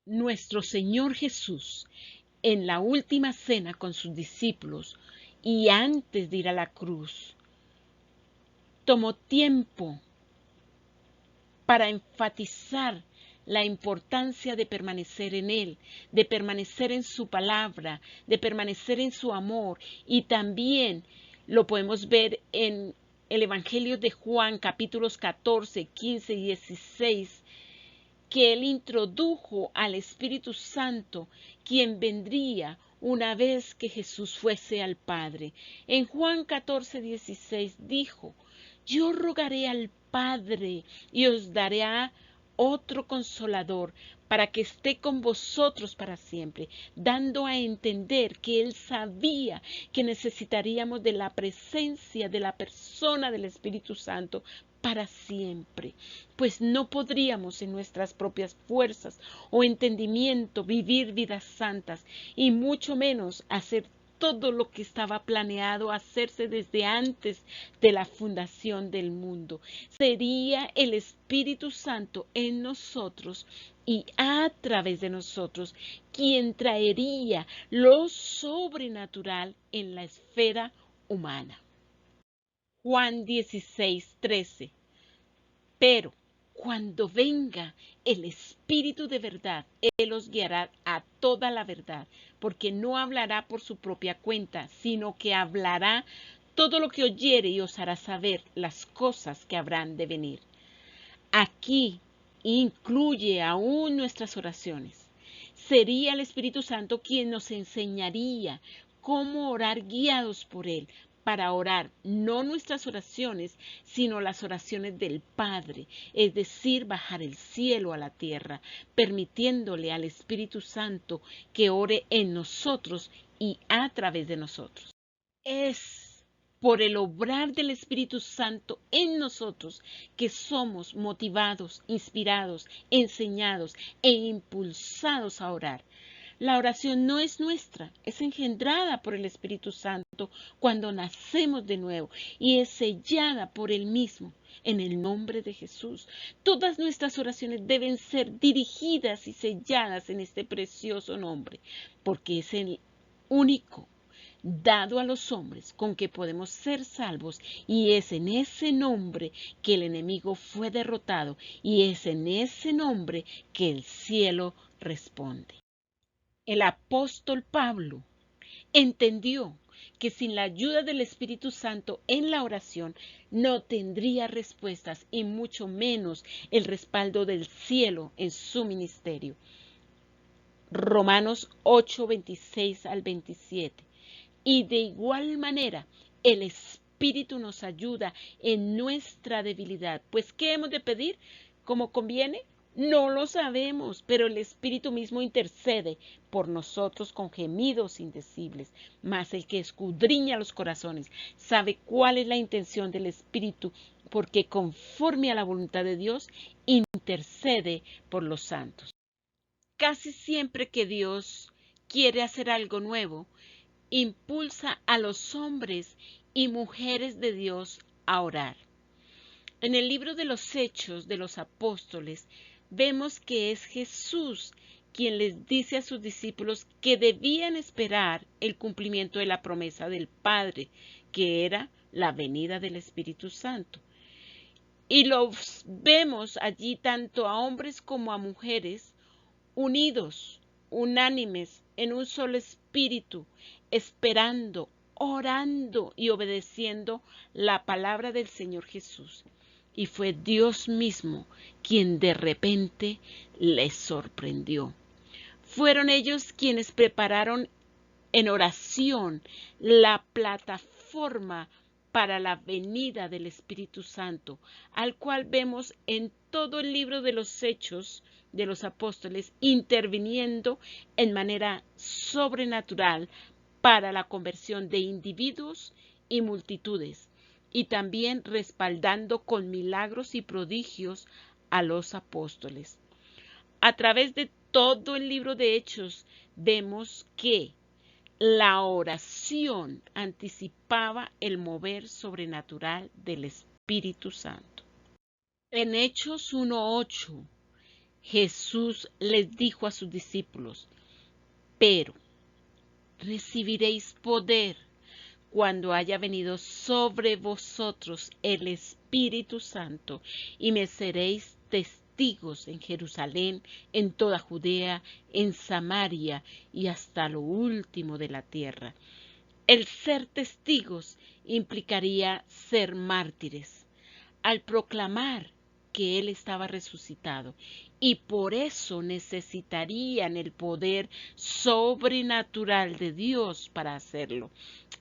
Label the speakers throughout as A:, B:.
A: Nuestro Señor Jesús, en la última cena con sus discípulos y antes de ir a la cruz, tomó tiempo para enfatizar la importancia de permanecer en Él, de permanecer en su palabra, de permanecer en su amor. Y también lo podemos ver en el Evangelio de Juan, capítulos 14, 15 y 16, que Él introdujo al Espíritu Santo, quien vendría una vez que Jesús fuese al Padre. En Juan 14, 16 dijo: yo rogaré al Padre y os daré otro consolador para que esté con vosotros para siempre, dando a entender que Él sabía que necesitaríamos de la presencia de la persona del Espíritu Santo para siempre, pues no podríamos en nuestras propias fuerzas o entendimiento vivir vidas santas y mucho menos hacer todo lo que estaba planeado hacerse desde antes de la fundación del mundo. Sería el Espíritu Santo en nosotros y a través de nosotros quien traería lo sobrenatural en la esfera humana. Juan 16, 13. Pero cuando venga el Espíritu de verdad, Él os guiará a toda la verdad, porque no hablará por su propia cuenta, sino que hablará todo lo que oyere y os hará saber las cosas que habrán de venir. Aquí incluye aún nuestras oraciones. Sería el Espíritu Santo quien nos enseñaría cómo orar guiados por Él, para orar no nuestras oraciones, sino las oraciones del Padre, es decir, bajar el cielo a la tierra, permitiéndole al Espíritu Santo que ore en nosotros y a través de nosotros. Es por el obrar del Espíritu Santo en nosotros que somos motivados, inspirados, enseñados e impulsados a orar. La oración no es nuestra, es engendrada por el Espíritu Santo cuando nacemos de nuevo y es sellada por Él mismo en el nombre de Jesús. Todas nuestras oraciones deben ser dirigidas y selladas en este precioso nombre, porque es el único dado a los hombres con que podemos ser salvos, y es en ese nombre que el enemigo fue derrotado, y es en ese nombre que el cielo responde. El apóstol Pablo entendió que sin la ayuda del Espíritu Santo en la oración no tendría respuestas y mucho menos el respaldo del cielo en su ministerio. Romanos 8, 26 al 27. Y de igual manera, el Espíritu nos ayuda en nuestra debilidad. Pues, ¿qué hemos de pedir? ¿Cómo conviene? No lo sabemos, pero el Espíritu mismo intercede por nosotros con gemidos indecibles. Mas el que escudriña los corazones sabe cuál es la intención del Espíritu, porque conforme a la voluntad de Dios, intercede por los santos. Casi siempre que Dios quiere hacer algo nuevo, impulsa a los hombres y mujeres de Dios a orar. En el libro de los Hechos de los Apóstoles vemos que es Jesús quien les dice a sus discípulos que debían esperar el cumplimiento de la promesa del Padre, que era la venida del Espíritu Santo. Y los vemos allí tanto a hombres como a mujeres unidos, unánimes, en un solo espíritu, esperando, orando y obedeciendo la palabra del Señor Jesús. Y fue Dios mismo quien de repente les sorprendió. Fueron ellos quienes prepararon en oración la plataforma para la venida del Espíritu Santo, al cual vemos en todo el libro de los Hechos de los Apóstoles interviniendo en manera sobrenatural para la conversión de individuos y multitudes, y también respaldando con milagros y prodigios a los apóstoles. A través de todo el libro de Hechos vemos que la oración anticipaba el mover sobrenatural del Espíritu Santo. En Hechos 1:8 Jesús les dijo a sus discípulos: pero recibiréis poder cuando haya venido sobre vosotros el Espíritu Santo, y me seréis testigos en Jerusalén, en toda Judea, en Samaria y hasta lo último de la tierra. El ser testigos implicaría ser mártires, al proclamar que Él estaba resucitado, y por eso necesitarían el poder sobrenatural de Dios para hacerlo.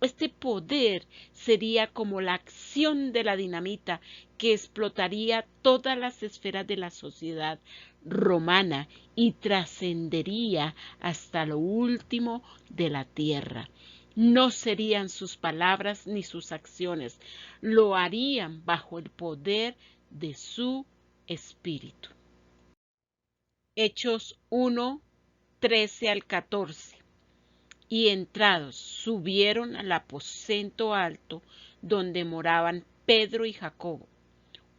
A: Este poder sería como la acción de la dinamita que explotaría todas las esferas de la sociedad romana y trascendería hasta lo último de la tierra. No serían sus palabras ni sus acciones, lo harían bajo el poder de su Espíritu. Hechos 1, 13 al 14. Y entrados, subieron al aposento alto donde moraban Pedro y Jacobo,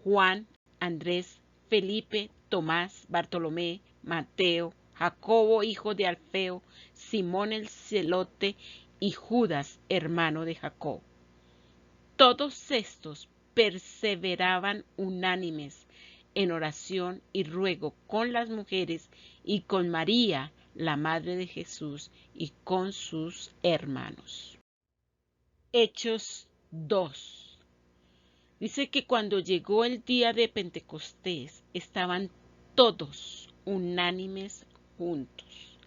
A: Juan, Andrés, Felipe, Tomás, Bartolomé, Mateo, Jacobo, hijo de Alfeo, Simón el celote y Judas, hermano de Jacobo. Todos estos perseveraban unánimes en oración y ruego con las mujeres y con María, la madre de Jesús, y con sus hermanos. Hechos 2. Dice que cuando llegó el día de Pentecostés, estaban todos unánimes juntos.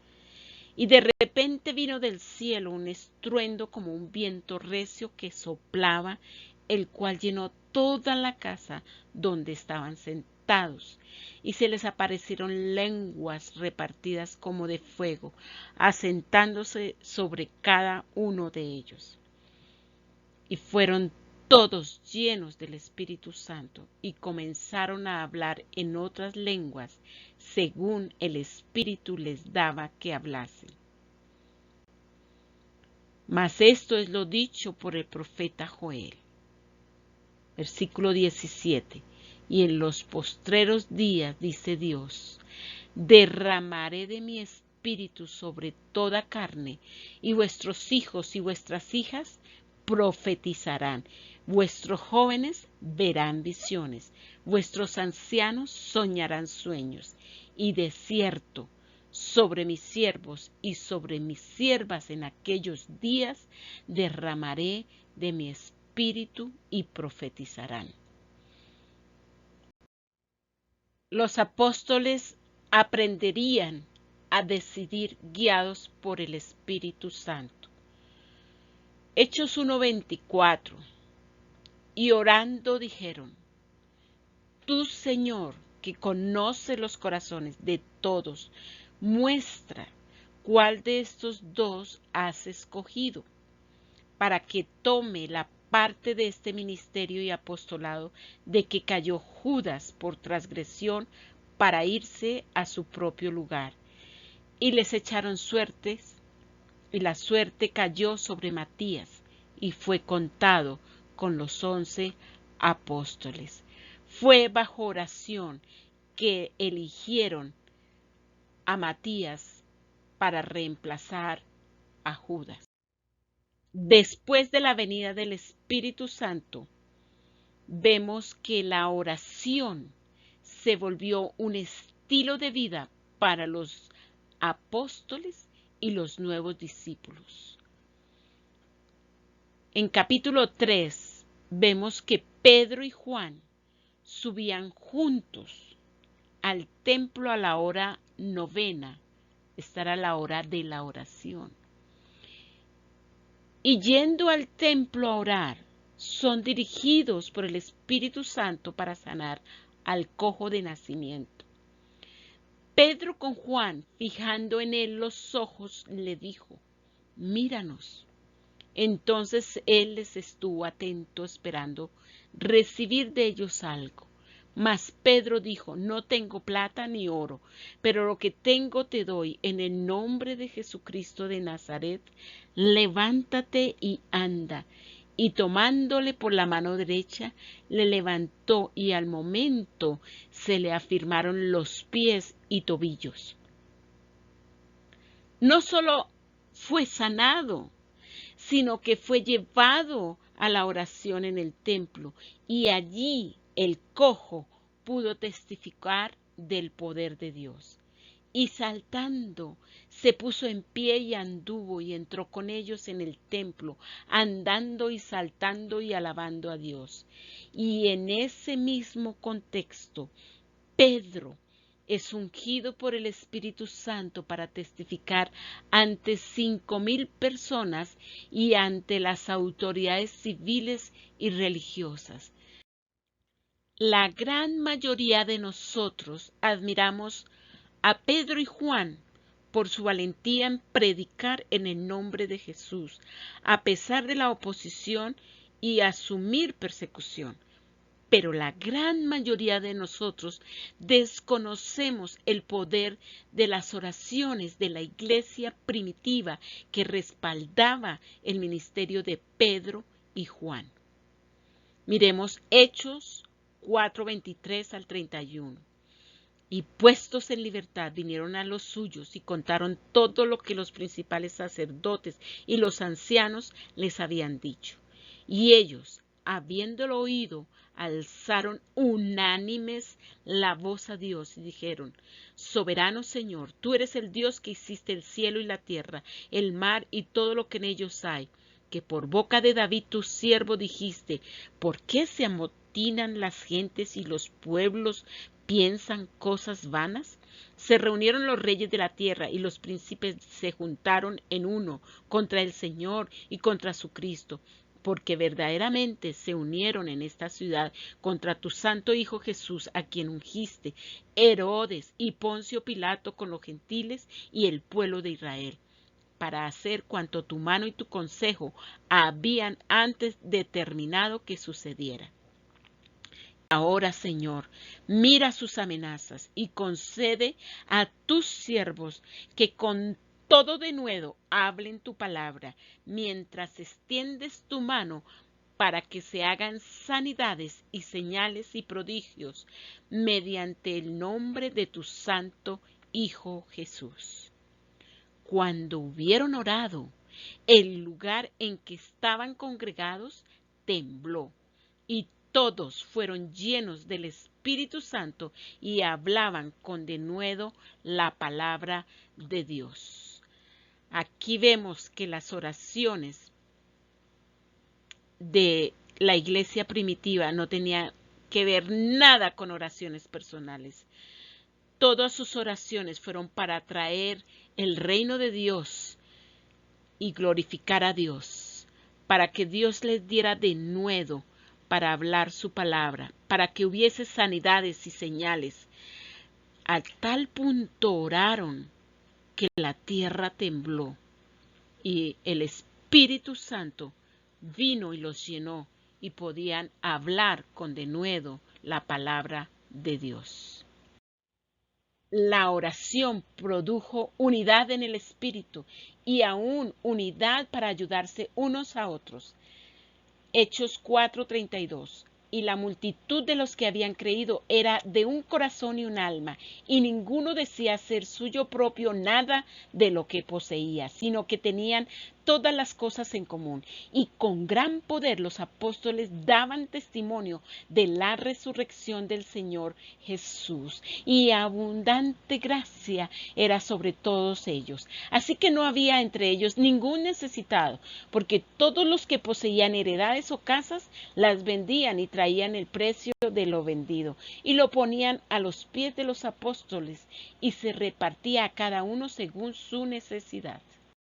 A: Y de repente vino del cielo un estruendo como un viento recio que soplaba, el cual llenó toda la casa donde estaban sentados. Y se les aparecieron lenguas repartidas como de fuego, asentándose sobre cada uno de ellos. Y fueron todos llenos del Espíritu Santo y comenzaron a hablar en otras lenguas, según el Espíritu les daba que hablasen. Mas esto es lo dicho por el profeta Joel. Versículo 17. Y en los postreros días, dice Dios, derramaré de mi espíritu sobre toda carne, y vuestros hijos y vuestras hijas profetizarán, vuestros jóvenes verán visiones, vuestros ancianos soñarán sueños, y de cierto, sobre mis siervos y sobre mis siervas en aquellos días derramaré de mi espíritu y profetizarán. Los apóstoles aprenderían a decidir guiados por el Espíritu Santo. Hechos 1:24. Y orando dijeron: Tú, Señor, que conoce los corazones de todos, muestra cuál de estos dos has escogido, para que tome la parte de este ministerio y apostolado de que cayó Judas por transgresión para irse a su propio lugar. Y les echaron suertes, y la suerte cayó sobre Matías, y fue contado con los 11 apóstoles. Fue bajo oración que eligieron a Matías para reemplazar a Judas. Después de la venida del Espíritu Santo, vemos que la oración se volvió un estilo de vida para los apóstoles y los nuevos discípulos. En capítulo 3 vemos que Pedro y Juan subían juntos al templo a la hora novena, esta era la hora de la oración. Y yendo al templo a orar, son dirigidos por el Espíritu Santo para sanar al cojo de nacimiento. Pedro con Juan, fijando en él los ojos, le dijo: Míranos. Entonces él les estuvo atento esperando recibir de ellos algo. Mas Pedro dijo: No tengo plata ni oro, pero lo que tengo te doy. En el nombre de Jesucristo de Nazaret, levántate y anda. Y tomándole por la mano derecha, le levantó, y al momento se le afirmaron los pies y tobillos. No solo fue sanado, sino que fue llevado a la oración en el templo y allí el cojo pudo testificar del poder de Dios. Y saltando, se puso en pie y anduvo y entró con ellos en el templo, andando y saltando y alabando a Dios. Y en ese mismo contexto, Pedro es ungido por el Espíritu Santo para testificar ante 5,000 personas y ante las autoridades civiles y religiosas. La gran mayoría de nosotros admiramos a Pedro y Juan por su valentía en predicar en el nombre de Jesús, a pesar de la oposición y asumir persecución. Pero la gran mayoría de nosotros desconocemos el poder de las oraciones de la iglesia primitiva que respaldaba el ministerio de Pedro y Juan. Miremos Hechos 4:23 al 31. Y puestos en libertad vinieron a los suyos y contaron todo lo que los principales sacerdotes y los ancianos les habían dicho. Y ellos, habiéndolo oído, alzaron unánimes la voz a Dios y dijeron: Soberano Señor, tú eres el Dios que hiciste el cielo y la tierra, el mar y todo lo que en ellos hay, que por boca de David tu siervo dijiste: ¿por qué se amotinan las gentes y los pueblos piensan cosas vanas? Se reunieron los reyes de la tierra y los príncipes se juntaron en uno contra el Señor y contra su Cristo, porque verdaderamente se unieron en esta ciudad contra tu santo Hijo Jesús, a quien ungiste, Herodes y Poncio Pilato con los gentiles y el pueblo de Israel, para hacer cuanto tu mano y tu consejo habían antes determinado que sucediera. Ahora, Señor, mira sus amenazas y concede a tus siervos que con todo denuedo hablen tu palabra, mientras extiendes tu mano para que se hagan sanidades y señales y prodigios mediante el nombre de tu santo Hijo Jesús. Cuando hubieron orado, el lugar en que estaban congregados tembló, y todos fueron llenos del Espíritu Santo y hablaban con denuedo la palabra de Dios. Aquí vemos que las oraciones de la iglesia primitiva no tenían que ver nada con oraciones personales. Todas sus oraciones fueron para traer el reino de Dios y glorificar a Dios, para que Dios les diera denuedo para hablar su palabra, para que hubiese sanidades y señales. A tal punto oraron que la tierra tembló y el Espíritu Santo vino y los llenó y podían hablar con denuedo la palabra de Dios. La oración produjo unidad en el Espíritu y aún unidad para ayudarse unos a otros. Hechos 4:32. Y la multitud de los que habían creído era de un corazón y un alma, y ninguno decía ser suyo propio nada de lo que poseía, sino que tenían todas las cosas en común. Y con gran poder los apóstoles daban testimonio de la resurrección del Señor Jesús, y abundante gracia era sobre todos ellos. Así que no había entre ellos ningún necesitado, porque todos los que poseían heredades o casas las vendían y traían el precio de lo vendido y lo ponían a los pies de los apóstoles, y se repartía a cada uno según su necesidad.